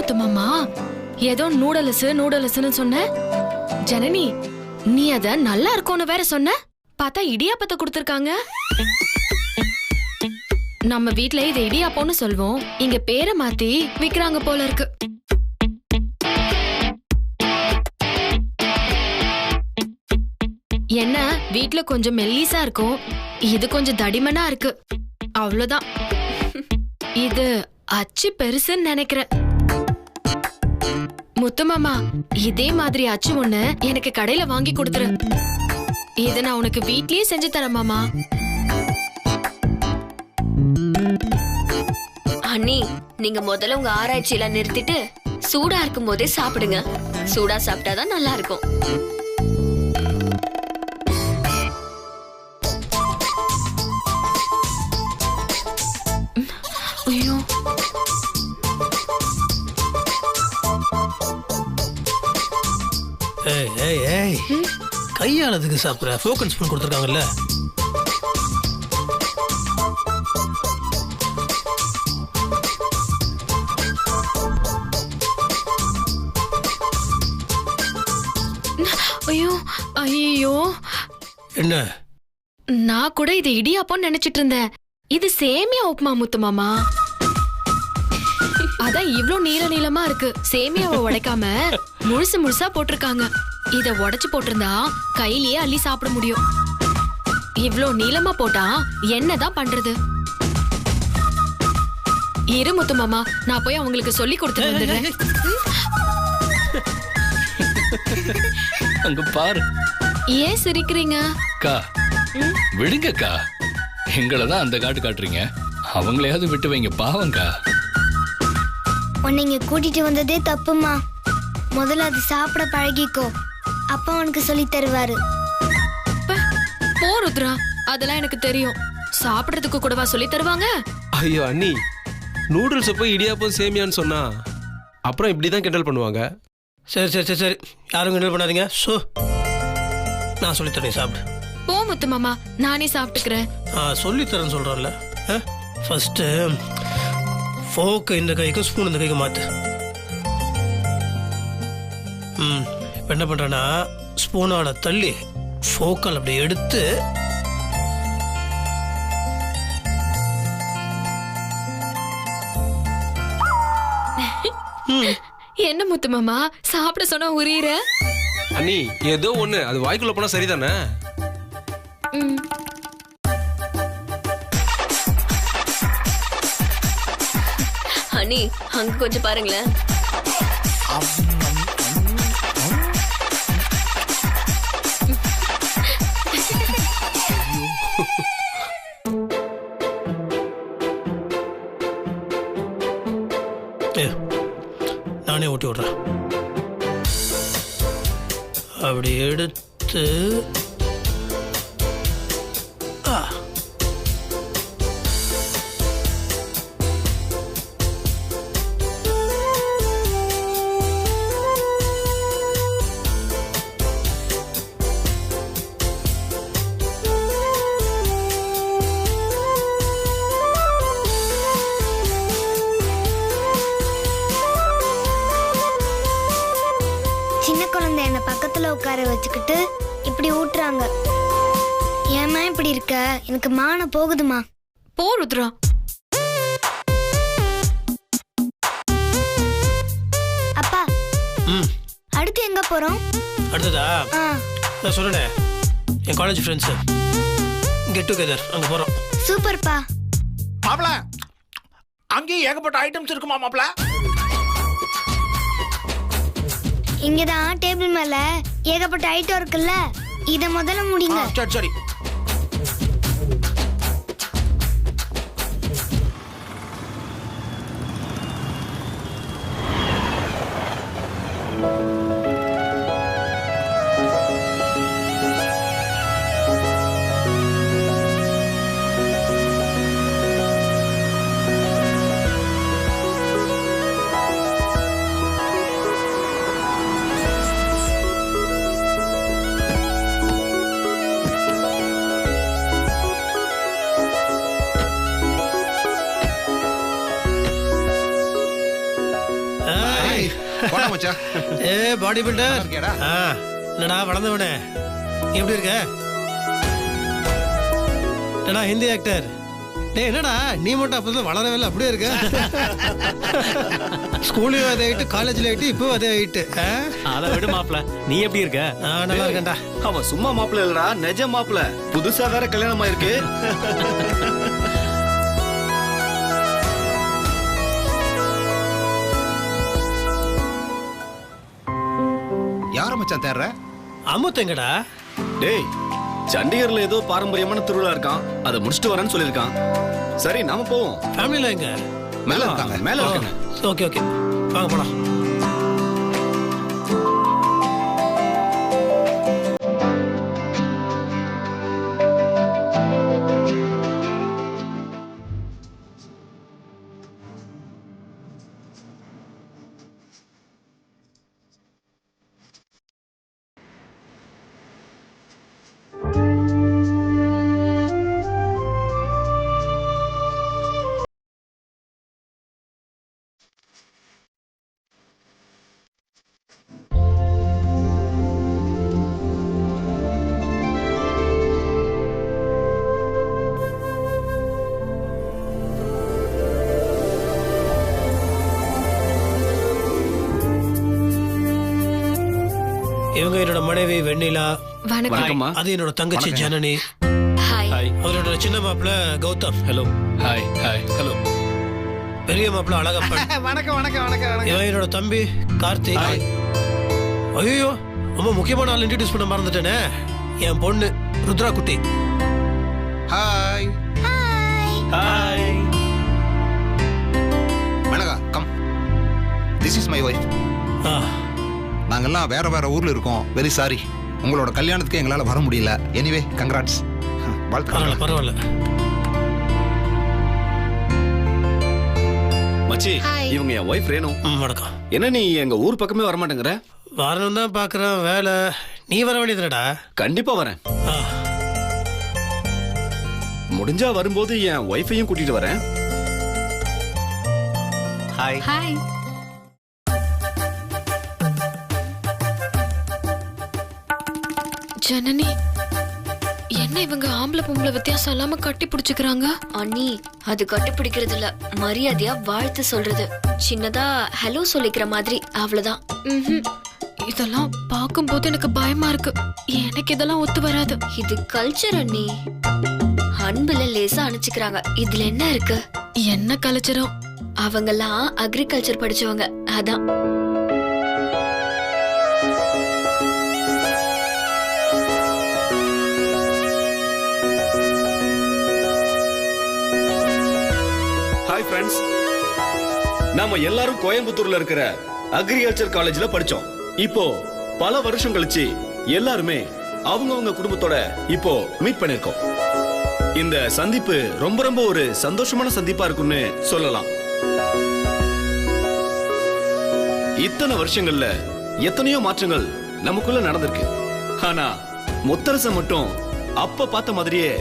முத்துமாமா ஏதோ நூடல்ஸ்னு சொன்ன ஜனனி, நீ அத நல்லா இருக்கும்னு வேற சொன்ன. பார்த்தா இடியாப்பத்தை கொடுத்திருக்காங்க. நம்ம வீட்ல இதை இடியாப்போன்னு சொல்வோம், இங்க பேரை மாத்தி விக்கிறாங்க போல இருக்கு. என்ன வீட்ல கொஞ்சம் மெல்லிசா இருக்கும், இது கொஞ்சம் தடிமனா இருக்கு, அவ்வளவுதான். இது அச்சு பெருசுன்னு நினைக்கிறேன். முத்துமாமா, இதே மாதிரி அச்சு ஒண்ணு எனக்கு கடையில வாங்கி கொடுத்துரு. இத நான் உனக்கு வீட்லயே செஞ்சு தரேன் மாமா. அண்ணி, நீங்க முதல்ல உங்க ஆராய்ச்சியில நிறுத்திட்டு சூடா இருக்கும் போதே சாப்பிடுங்க. சூடா சாப்பிட்டாதான் நல்லா இருக்கும். ஐயோ, ஏய் ஏய் ஏய், கையாளதுக்கு சாப்பிட்ற ஃபோக்கன் ஸ்பூன் கொடுத்துருக்காங்கல்ல. ஐயோ ஐயோ, என்ன? நான் கூட இது இடியாப்போன்னு நினைச்சிட்டு இருந்தேன். இது சேமியா உப்புமா முத்துமாமா. அதான் இவ்ளோ நீளமா இருக்கு. சேமியாவை உடைக்காம முழுசு முழுசா போட்டிருக்காங்க. இத உடைச்சு போட்டிருந்தா கையிலேயே அள்ளி சாப்பிட முடியும். இவ்ளோ நீளமா போட்டா என்னதான் பண்றது? இரு முத்துமாமா, நான் போய் அவங்களுக்கு சொல்லி கொடுத்துட்டு வந்துடுறேன். அங்க பாரு. ஏன் சிரிக்கிறீங்க? அக்கா விடுங்கக்கா, எங்களதான் அந்த காட்டு காட்டுறீங்க, அவங்களையாவது விட்டு வைங்க, பாவங்கா. உன்னை இங்க கூட்டிட்டு வந்ததே தப்புமா. முதல்ல அது சாப்பிட பழகிக்கோ, அப்பா உனக்கு சொல்லி தருவாரு. போ ருத்ரா, அதெல்லாம் எனக்கு தெரியும். சாப்பிடறதுக்கு கூடவா சொல்லி தருவாங்க? ஐயோ அண்ணி, நூடுல்ஸை போய் இடியாப்பம் சேமியான்னு சொன்னா அப்புறம் இப்படிதான் கிண்டல் பண்ணுவாங்க. சரி சரி சரி சரி, யாரும் கிண்டல் பண்ணாதீங்க. நான் சொல்லித்தரேன், சாப்பிடு. போ முத்துமாமா, நானே சாப்பிட்டுக்கிறேன். சொல்லித்தரேன்னு சொல்கிறேன்ல. ஃபஸ்ட்டு ஃபோக்கு இந்த கைக்கும் ஸ்பூன் இந்த கைக்கு மாற்று. இப்போ என்ன பண்ணுறேன்னா, ஸ்பூனோட தள்ளி ஃபோக்கால் அப்படி எடுத்து என்ன முத்துமாமா, சாப்பிட சொன்னா உரியற? அண்ணி, ஏதோ ஒண்ணு, அது வாய்க்குள்ள போனா சரிதானே? அண்ணி, அங்க கொஞ்சம் பாருங்களேன். நானே ஊட்டி விட்றேன். அப்படி எடுத்து சின்ன குழந்தை என்ன பக்கத்துல உட்கார வச்சுக்கிட்டு இப்படி ஊட்டுறாங்க. ஏமா இப்படி இருக்க? எனக்கு மான போகுதுமா. போ ருத்ரா. அப்பா, அடுத்து எங்க போறோம்? அடுத்ததா நான் சொல்றேன், என் காலேஜ் ஃப்ரெண்ட்ஸ் கெட் டுகெதர், அங்க போறோம். சூப்பர்ப்பா. மாப்ள, அங்கேயும் ஏகப்பட்ட ஐட்டம்ஸ் இருக்குமா மாப்ள? இங்கதான் டேபிள் மேல ஏகப்பட்ட ஐட்டம் இருக்குல்ல, இத முதல்ல முடிங்க. சரி சரி. போடா மச்சான். ஏ பாடி பில்டர் இருக்கேடா. என்னடா வளர்ந்தவனே எப்படி இருக்க? என்னடா ஹிந்தி ஆக்டர்? டேய் என்னடா நீ மட்டும் அப்பதான் வளரவே இல்லை அப்படியே இருக்க? ஸ்கூல்லையும் அதே ஆயிட்டு, காலேஜ்ல ஆயிட்டு, இப்போ அதே ஆயிட்டு. அதை விடு மாப்பிள, நீ எப்படி இருக்க? நான் நல்லா இருக்கேன்டா. அவன் சும்மா மாப்பிள்ள இல்லடா, நிஜ மாப்பிள்ள. புதுசா வேற கல்யாணம் ஆயிருக்கு. யார மச்சான் தேடுற? அமுத்தங்கடா. டேய், சண்டிகர்ல ஏதோ பாரம்பரியமான திருவிழா இருக்கான், அதை முடிச்சுட்டு வரேன்னு சொல்லியிருக்கான். சரி நாம போவோம். ஃபேமிலில எங்க? மேல இருக்காங்க. மேல இருக்காங்க. ஓகே ஓகே வாங்க போலாம். இவங்க என்னோட மனைவி வெண்ணிலா. வணக்கம். வணக்கம்மா. அது என்னோட தங்கச்சி ஜனனி. ஹாய். ஹாய். அவரோட சின்ன மாப்பிள்ள Gautham. Hello. Hi hi. Hello. பெரிய மாப்பிள்ள அழகப்பன். வணக்கம் வணக்கம் வணக்கம். இவன் என்னோட தம்பி கார்த்திக். ஐயோ ரொம்ப முக்கியமான ஆள் இன்ட்ரடியூஸ் பண்ண மறந்துட்டேனே. என் பொண்ணு ருத்ரா குட்டி. Hi. Hi. Menaka come. This is my wife. நாங்கெல்லாம் வேற வேற ஊர்ல இருக்கோம். வெரி சாரி, உங்களோட கல்யாணத்துக்கு எங்களால வர முடியல. Anyway congrats. பரவாயில்ல பரவாயில்ல. மச்சி, இவங்க என் ஒய்ஃப் ரேணு. வணக்கம். என்ன நீ எங்க ஊர் பக்கமே வர மாட்டேங்கிற? வரணும் தான் பாக்குறேன், வேலை. நீ வர வேண்டியதுடா. கண்டிப்பா வரேன். முடிஞ்சா வரும்போது என் ஒய்ஃபையும் கூட்டிட்டு வரேன். ஹாய். ஹாய். ஜனனி, என்ன இவங்க ஆம்பளை பொம்பளை வித்தியாசம் இல்லாம கட்டி பிடிச்சுக்கிறாங்க? அண்ணி, அது கட்டுப்பிடிக்கிறது இல்ல, மரியாதையா வாழ்த்து சொல்றது. சின்னதா ஹலோ சொல்லிக்கிற மாதிரி, அவ்வளவுதான். இதெல்லாம் பார்க்கும்போது எனக்கு பயமா இருக்கு. எனக்கு இதெல்லாம் ஒத்து வராது. இது கல்ச்சர் அண்ணி. அன்புல லேசா அணைச்சுக்கிறாங்க. இதுல என்ன இருக்கு? என்ன கலைச்சரும். அவங்கெல்லாம் அக்ரிகல்ச்சர் படிச்சவங்க, அதான். ஹாய் ஃப்ரெண்ட்ஸ், நாம எல்லாரும் கோயம்புத்தூர்ல இருக்கிற அக்ரிகல்ச்சர் காலேஜ்ல படிச்சோம். இப்போ பல வருஷம் கழிச்சு எல்லாருமே அவங்கவங்க குடும்பத்தோட இப்போ மீட் பண்ணிருக்கோம். இந்த சந்திப்பு ரொம்ப ரொம்ப ஒரு சந்தோஷமான சந்திப்பா இருக்கும்னு சொல்லலாம். இத்தனை வருஷங்கள்ல எத்தனையோ மாற்றங்கள் நமக்குள்ள நடந்திருக்கு. ஆனா முத்தரசன் மட்டும் அப்ப பார்த்த மாதிரியே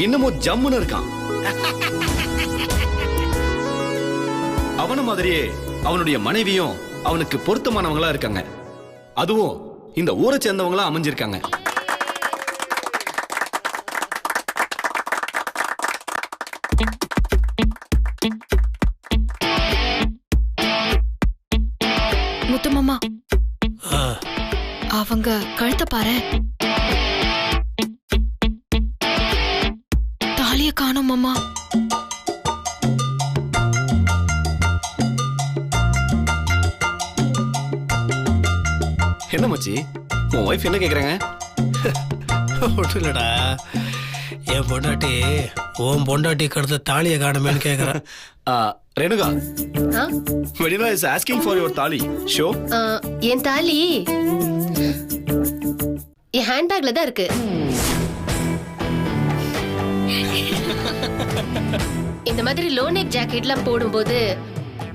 இன்னமும் ஜம்முன்னு இருக்கான். அவன மாதிரியே அவனுடைய மனைவியும் அவனுக்கு பொருத்தமானவங்களா இருக்காங்க. அதுவும் இந்த ஊரை சேர்ந்தவங்களா அமைஞ்சிருக்காங்க. முத்துமாமா, அவங்க கழுத்தை பாரு. தாலிய காணோம் மாமா. என்ன மச்சி, உன் ஒய்ஃப் என்ன கேக்குறாங்க? ஒன்றும் இல்லடா, என் பொண்டாட்டி உன் பொண்டாட்டி கடுத்த தாலியை காணுமேன்னு கேக்குறேன். ரேணுகா, வெடினா is asking for your thali. Show. என் தாலி என் ஹேண்ட்பேக்ல தான் இருக்கு. இந்த மாதிரி லோ நெக் ஜாக்கெட்லாம் போடும்போது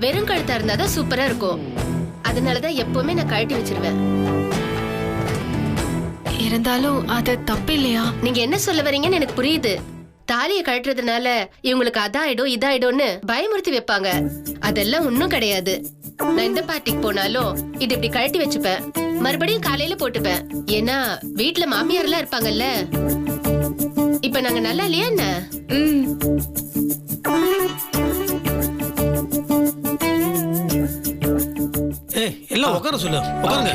வெறும் கழுத்தா இருந்தாதான் சூப்பரா இருக்கும். அதனாலதான் எப்பவுமே நான் கழட்டி வச்சிருவேன். இருந்தாலும் அது தப்பு இல்லையா? நீங்க என்ன சொல்ல வரீங்கன்னு எனக்கு புரியுது. தாலியை கழட்டுறதுனால இவங்களுக்கு அதாயிடும் இதாயிடும்னு பயமுறுத்தி வைப்பாங்க. அதெல்லாம் ஒண்ணும் கிடையாது. நான் எந்த பார்ட்டிக்கு போனாலும் இது இப்படி கழட்டி வச்சுப்பேன், மறுபடியும் காலையில போட்டுப்பேன். ஏன்னா வீட்டுல மாமியார் எல்லாம் இருப்பாங்கல்ல. இப்ப நாங்க நல்லா இல்லையா என்ன? எல்லாம் உட்கார சொல்லு, உட்காருங்க.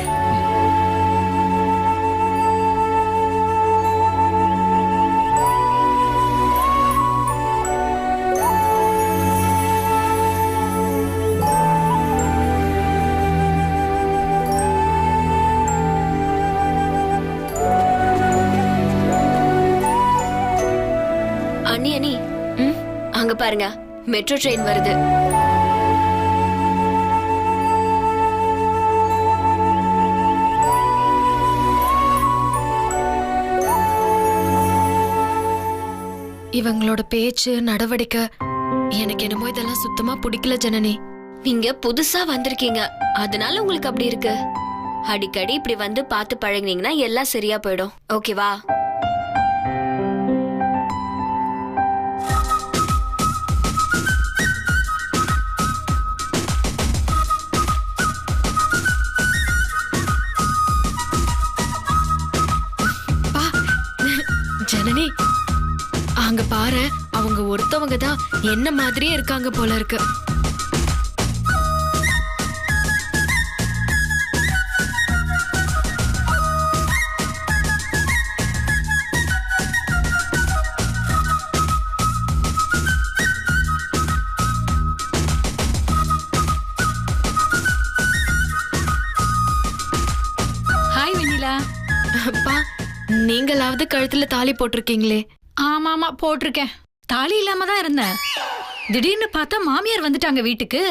அண்ணி அங்க பாருங்க, மெட்ரோ ட்ரெயின் வருது. இவங்களோட பேச்சு நடவடிக்கை எனக்கு என்னமோ இதெல்லாம் சுத்தமா பிடிக்கல ஜனனி. நீங்க புதுசா வந்திருக்கீங்க, அதனால உங்களுக்கு அப்படி இருக்கு. அடிக்கடி இப்படி வந்து பார்த்து பழகினீங்கன்னா எல்லாம் சரியா போயிடும். ஓகேவா? ஜனனி அங்க பாரு, அவங்க ஒருத்தவங்க தான் என்ன மாதிரியே இருக்காங்க போல இருக்கு. ஹாய் வெண்ணிலா. அப்பா, நீங்களாவது கழுத்துல தாலி போட்டிருக்கீங்களே? ஆமா ஆமா போட்டிருக்கேன். தாலி இல்லாம தான் இருந்தேன். திடீர்னு பார்த்தா மாமியார் வந்துட்டாங்க வீட்டுக்கு.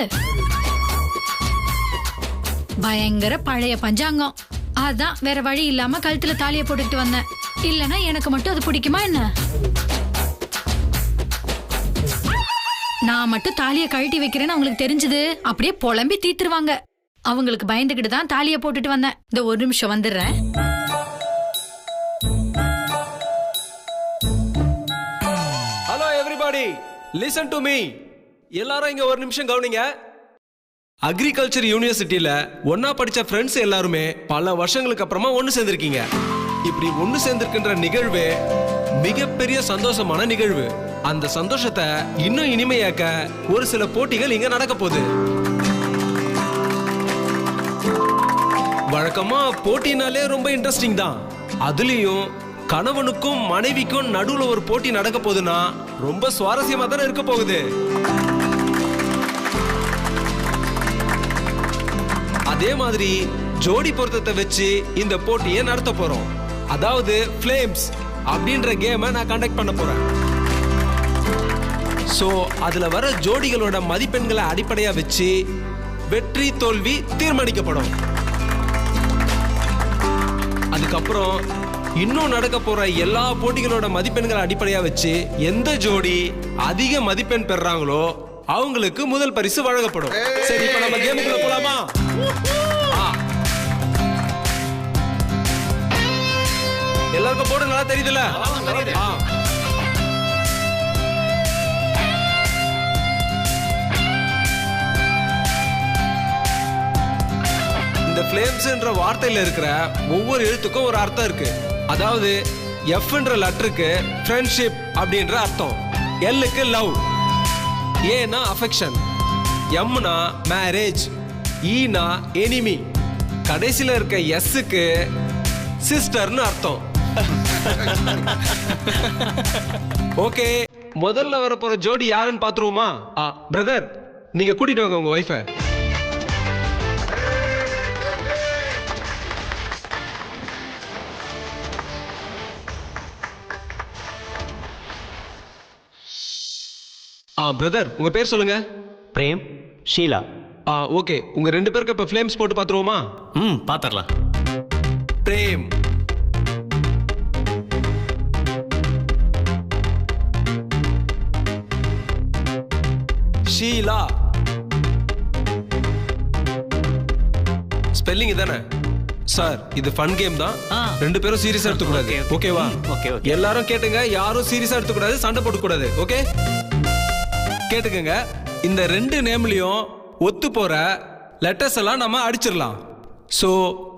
பயங்கர பழைய பஞ்சாங்கம். அதான் வேற வழி இல்லாம கழுத்துல தாலியை போட்டுட்டு வந்தேன். இல்லனா எனக்கு மட்டும் அது பிடிக்குமா என்ன? நான் மட்டும் தாலியை கழட்டி வைக்கிறேன்னு அவங்களுக்கு தெரிஞ்சது அப்படியே புலம்பி தீத்துருவாங்க. அவங்களுக்கு பயந்துகிட்டு தான் தாலியை போட்டுட்டு வந்தேன். இந்த ஒரு நிமிஷம் வந்துடுறேன். Hello everybody, listen to me. எல்லாரும் இங்க ஒரு நிமிஷம் கவனிங்க. அக்ரிகல்ச்சர் யூனிவர்சிட்டியில ஒன்னா படிச்ச ஃப்ரெண்ட்ஸ் எல்லாருமே பல வருஷங்களுக்கு அப்புறமா ஒன்னு சேர்ந்திருக்கீங்க. இப்படி ஒன்னு சேர்ந்திருக்கின்ற நிகழ்வு மிகப்பெரிய சந்தோஷமான நிகழ்வு. அந்த சந்தோஷத்தை இன்னும் இனிமையாக்க ஒரு சில போட்டிகள் இங்க நடக்க போகுது. வழக்கமா போட்டினாலே ரொம்ப இன்ட்ரெஸ்டிங் தான். அதுலயும் கணவனுக்கும் மனைவிக்கும் நடுவுல ஒரு போட்டி நடக்க போகுதுன்னா ரொம்ப சுவாரஸ்யமா தானே இருக்க போகுது. அதே மாதிரி ஜோடி பொருத்தத்தை வச்சு இந்த போட்டியை நடத்த போறோம். அதாவது ஃப்ளேம்ஸ் அப்படின்ற கேமை நான் கண்டக்ட் பண்ண போறேன். சோ அதுல வர ஜோடிகளோட மதிப்பெண்களை அடிப்படையா வச்சு வெற்றி தோல்வி தீர்மானிக்கப்படும். அதுக்கப்புறம் இன்னும் நடக்க போற எல்லா போட்டிகளோட மதிப்பெண்களை அடிப்படையா வச்சு எந்த ஜோடி அதிக மதிப்பெண் பெறாங்களோ அவங்களுக்கு முதல் பரிசு வழங்கப்படும். சரி, இப்ப நம்ம கேமுக்குள்ள போலாமா? எல்லாருக்கும் போர்டு நல்லா தெரியுதுல? இந்த ஃப்ளேம்ஸ்ன்ற வார்த்தையில இருக்கிற ஒவ்வொரு எழுத்துக்கும் ஒரு அர்த்தம் இருக்கு. அதாவது எஃப்ன்ற லெட்டருக்கு ஃப்ரெண்ட்ஷிப் அப்படின்ற அர்த்தம், எல்லுக்கு லவ், ஏனா அஃபெக்ஷன், எம்னா மேரேஜ், ஈனா எனிமி, கடைசியில இருக்க எஸ்ஸுக்கு சிஸ்டர்னு அர்த்தம். ஓகே, முதல்ல வர போற ஜோடி யாருன்னு பாத்துருவோமா? பிரதர், நீங்க கூட்டிட்டு வாங்க உங்க வைஃபை. பிரதர், உங்க பேர் சொல்லுங்க. பிரேம், ஷீலா. ஓகே, உங்க ரெண்டு பேருக்கு இப்ப ஃப்ளேம்ஸ் போட்டு பாத்துருவோமா? பாத்துறலாம். பிரேம், ஷீலா. ஸ்பெல்லிங் இதானே சார்? இது ஃபன் கேம் தான். ரெண்டு பேரும் சீரியஸா எடுத்துக்க கூடாது. ஓகேவா? எல்லாரும் கேட்டுங்க, யாரும் சீரியஸா எடுத்துக்க கூடாது, சண்டை போட கூடாது. ஓகே, கேட்டுக்கங்க. இந்த ரெண்டு நேம்லயும் ஒத்து போற லெட்டர்ஸ் எல்லாம் நம்ம அடிச்சிடலாம். ஸோ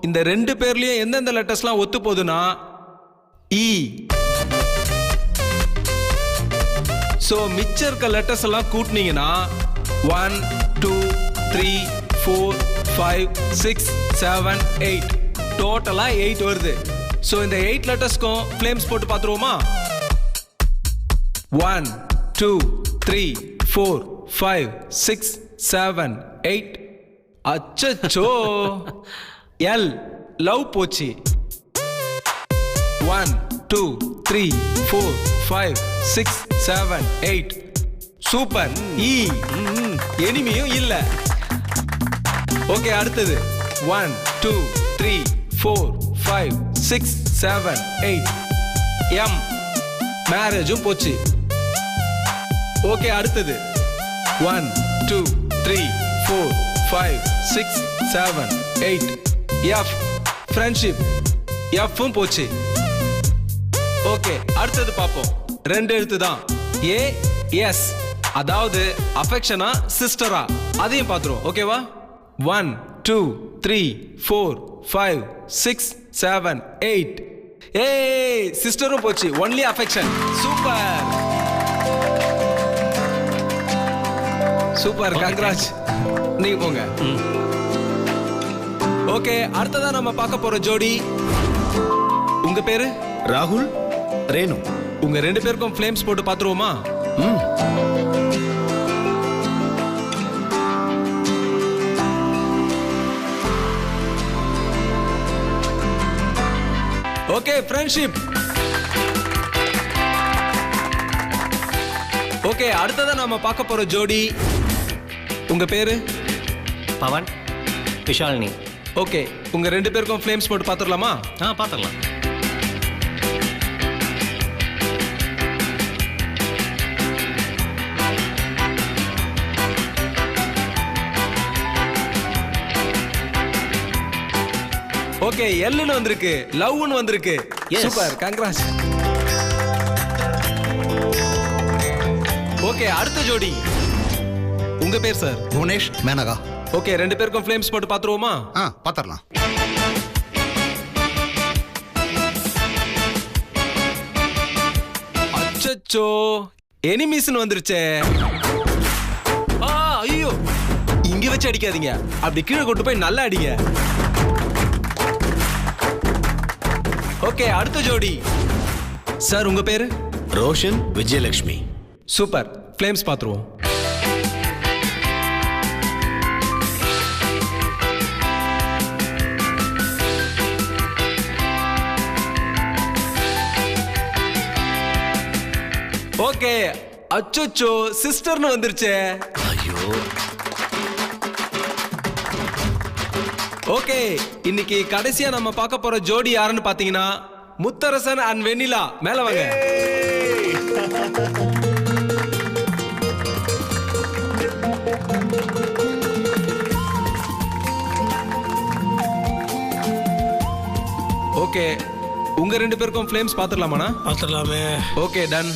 இந்த ரெண்டு பேர்லயும் எந்தெந்த லெட்டர்ஸ்லாம் ஒத்து போகுதுன்னா இ. ஸோ மிச்சம் இருக்க லெட்டர்ஸ் எல்லாம் கூட்டினீங்கன்னா 1 2 3 4 5 6 7 8 டோட்டலா 8 வருது. ஸோ இந்த 8 லெட்டர்ஸ்க்கும் ஃப்ளேம்ஸ் போட்டு பார்த்துருவோமா? 1 2 3 4 5 6 7 8. அச்சச்சோ, எல் லவ் போச்சு. 1 2 3 4 5 6 7 8. சூப்பர். இ எனிமியும் இல்ல. ஓகே, அடுத்தது 1 2 3 4 5 6 7 8. எம் மேரேஜும் போச்சு. ஓகே, அடுத்தது 1 2 3 4 5 6 7 8. எஃப் ஃப்ரெண்ட்ஷிப், எஃப்பும் போச்சு. ஓகே, அடுத்தது பார்ப்போம். ரெண்டு எழுத்து தான். ஏ எஸ், அதாவது அஃபெக்ஷனா சிஸ்டரா, அதையும் பார்த்துருவோம். ஓகேவா? 1 2 3 4 5 6 7 8. ஏய், சிஸ்டரும் போச்சு. Only affection. Super super, congrats. நீங்க போங்க. ஓகே, அடுத்ததா நம்ம பார்க்க போற ஜோடி. உங்க பேரு? ராகுல், ரேணு. உங்க ரெண்டு பேருக்கும் ஃப்ளேம்ஸ் போட்டு பார்த்துருவோமா? Okay, friendship. ஓகே, அடுத்ததா நாம பார்க்க போற ஜோடி. உங்க பேரு? பவன், விஷாலினி. ஓகே, உங்க ரெண்டு பேருக்கும் ஃப்ளேம்ஸ் போட்டு பார்த்துடலாமா? பார்த்துடலாம். ஓகே, எல்லுன்னு வந்திருக்கு, லவ்னு வந்திருக்கு. Super, congrats. ஓகே, அடுத்த ஜோடி. உங்க பேர் சார்? புவனேஷ், மேனகா. ஓகே, ரெண்டு பேருக்கும் ஃப்ளேம்ஸ் போட்டு பார்த்துருவோமா? பார்த்துடலாம். அச்சச்சோ, எனிமீஸ்னு வந்துருச்சே. ஐயோ, இங்க வச்சு அடிக்காதீங்க, அப்படி கீழே கொண்டு போய் நல்லா அடிங்க. ஓகே, அடுத்த ஜோடி. சார், உங்க பேரு? ரோஷன், விஜயலட்சுமி. சூப்பர், ஃப்ளேம்ஸ் பார்த்துருவோம். ஓகே, அச்சச்சோ, சிஸ்டர்னு வந்துருச்சே. ஐயோ. ஓகே, இன்னைக்கு கடைசியா நம்ம பார்க்க போற ஜோடி யாருன்னு பாத்தீங்கன்னா முத்தரசன் அண்ட் வெண்ணிலா. மேல வாங்க. ஓகே, உங்க ரெண்டு பேருக்கும் ஃப்ளேம்ஸ் பாத்துடலாமாண்ணா? பார்த்துடலாமே. Okay, ton.